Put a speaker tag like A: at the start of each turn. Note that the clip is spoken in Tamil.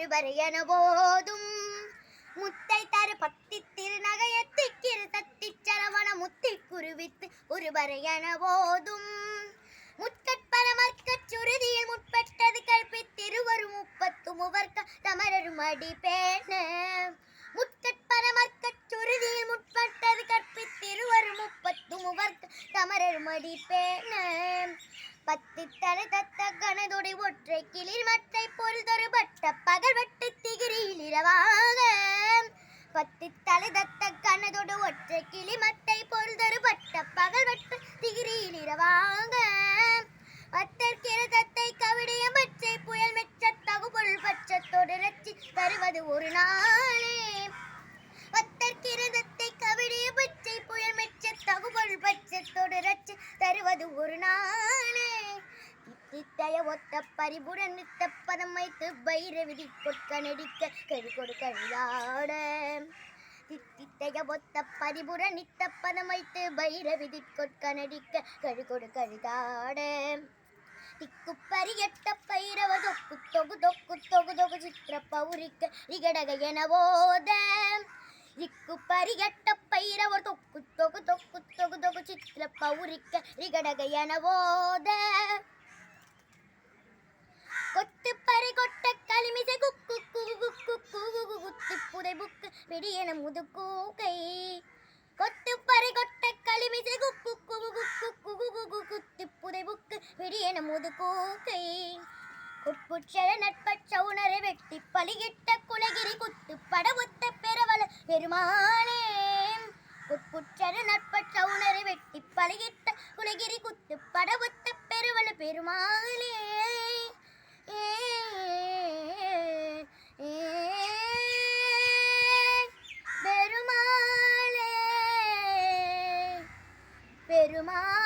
A: ஒருவர் என போதும் முத்தை தரு பத்தி திருநகையத்திக்கிரு தத்தி சரவண முத்தி குருவித்து ஒருவர் என போதும் முற்கற்பன மற்கச் சுருதியில் முற்பட்டது கற்பித்திருவரும் முப்பத்து முவர்க்க தமரரும் அடிப்பேன முற்கற்பன மற்கச் சுருதியில் முற்பட்டது கற்பித்திருவரும் முப்பத்து முவர்க்க தமரரும் அடிப்பேன பத்தி தலை தத்த கணதொடை ஒற்றை கிளிர் மற்றை பொருதொரு பட்ட பகல் வெட்டு திகிரியில் இரவாக பத்தி தலை தத்த கணதொடு ஒற்றை கிளி மத்தை பொருதொரு பட்ட பகல் வெட்டு திகிரியில் இரவாக பத்தற்கிற தத்தை கவிடைய பச்சை புயல் மெச்ச தகுபொருள் பச்சத்தோடு ரச்சி தருவது ஒரு நாளே பத்தற்கிற தத்தை கவிடைய பச்சை புயல் மெச்ச தகுபொருள் பச்சத்தோடு ரச்சி தருவது ஒரு நாளே தித்தித்தய ஒத்த பரிபுடன் நித்த பதம் வைத்து பைரவிதி கொட்க நெடிக்க கழி கொடு கழியாட தித்தித்தய ஒத்த பரிபுடன் நித்த பதம் வைத்து பைரவிதி கொட்க நடிக்க கழி கொடு கழிதாட திக்கு பரியட்ட பைரவ தொக்கு தொகு தொக்கு தொகு தொகு சித்திர பௌரிக்க ரிகடக என போத திக்கு பரியட்ட பைரவ தொக்கு தொகு தொக்கு தொகு தொகு சித்திர பௌரிக்க ரிகடக என போத கொத்து பறி கொட்ட களிமிசை குக்கு குகு குகு குத்தி புதை புக்கு வெடியன முதுக்கூகை கொத்து பறி கொட்ட களிமிசை குக்கு குகு குகு குத்தி புதை புக்கு வெடியன முதுக்கூகை குட்புச்சர நட்பச்ச உணரை வெட்டி பலியிட்ட குலகிரி குத்து படவுத்த பெறவல பெருமானே குட்புச்சர நட்பச்ச உணரை வெட்டி பலியிட்ட குலகிரி குத்து படவுத்த பெருவல பெருமானே பெருமாளே பெருமாளே